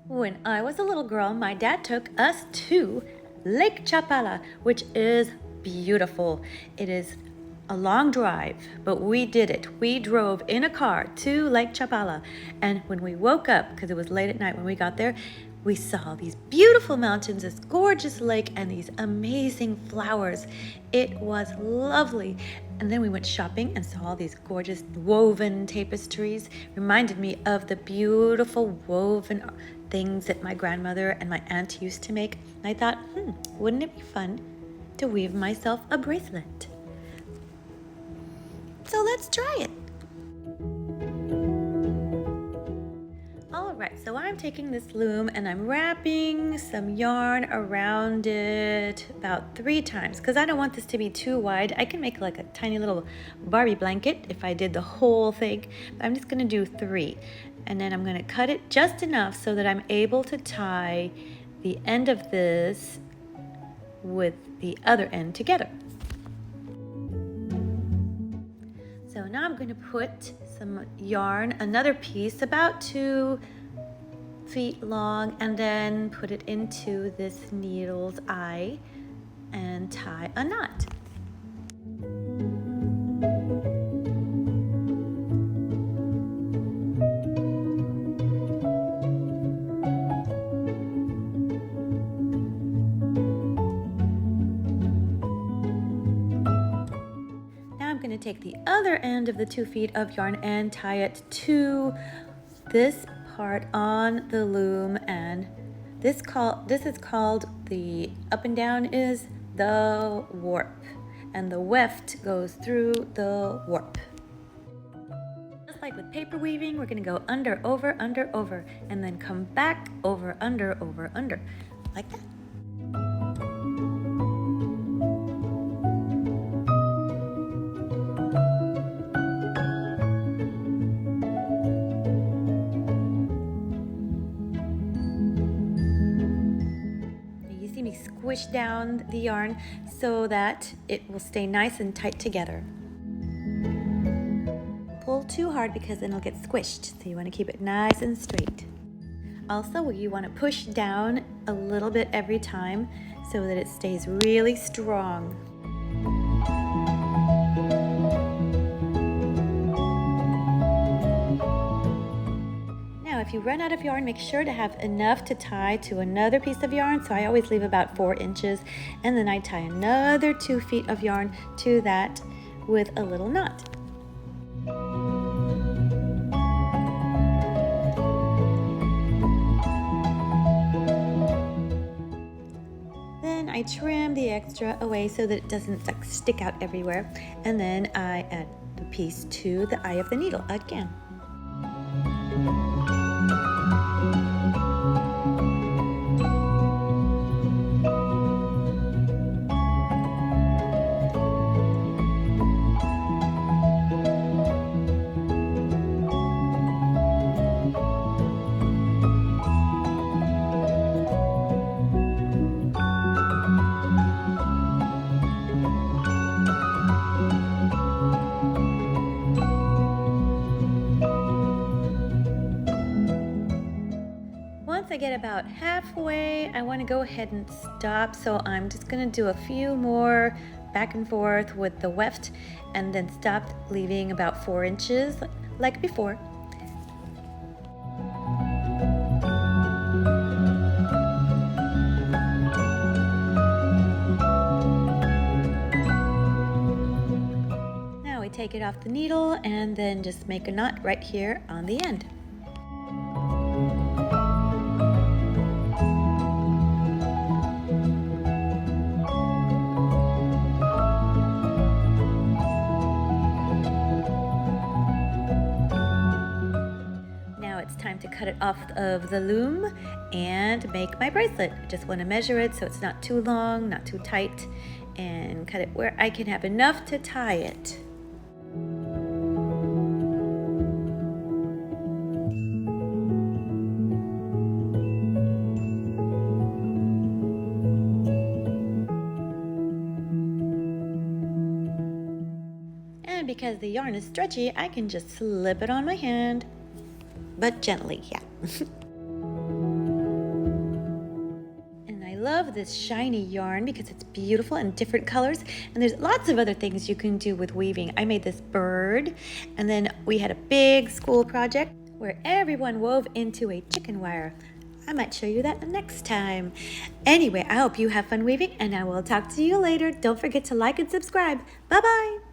When I was a little girl, my dad took us to Lake Chapala, which is beautiful. It is a long drive, but we did it. We drove in a car to Lake Chapala, and when we woke up, because it was late at night when we got there, we saw these beautiful mountains, this gorgeous lake, and these amazing flowers. It was lovely. And then we went shopping and saw all these gorgeous woven tapestries. Reminded me of the beautiful woven things that my grandmother and my aunt used to make. And I thought, wouldn't it be fun to weave myself a bracelet? So let's try it. Alright, so I'm taking this loom and I'm wrapping some yarn around it about 3 times because I don't want this to be too wide. I can make like a tiny little Barbie blanket if I did the whole thing. But I'm just going to do 3. And then I'm going to cut it just enough so that I'm able to tie the end of this with the other end together. So now I'm going to put some yarn, another piece about 2 feet long, and then put it into this needle's eye and tie a knot. Going to take the other end of the 2 feet of yarn and tie it to this part on the loom, and this is called the up and down is the warp, and the weft goes through the warp. Just like with paper weaving, we're going to go under, over, and then come back over, under, like that. Squish down the yarn so that it will stay nice and tight together. Pull too hard because then it'll get squished, so you want to keep it nice and straight. Also, you want to push down a little bit every time so that it stays really strong. If you run out of yarn, make sure to have enough to tie to another piece of yarn. So I always leave about 4 inches, and then I tie another 2 feet of yarn to that with a little knot. Then I trim the extra away so that it doesn't stick out everywhere, and then I add the piece to the eye of the needle again. Once I get about halfway, I want to go ahead and stop, so I'm just going to do a few more back and forth with the weft and then stop, leaving about 4 inches like before. Now we take it off the needle and then just make a knot right here on the end. It's time to cut it off of the loom and make my bracelet. I just want to measure it so it's not too long, not too tight, and cut it where I can have enough to tie it. And because the yarn is stretchy, I can just slip it on my hand. But gently, yeah. this shiny yarn because it's beautiful and different colors. And there's lots of other things you can do with weaving. I made this bird, and then we had a big school project where everyone wove into a chicken wire. I might show you that next time. Anyway, I hope you have fun weaving, and I will talk to you later. Don't forget to like and subscribe. Bye-bye.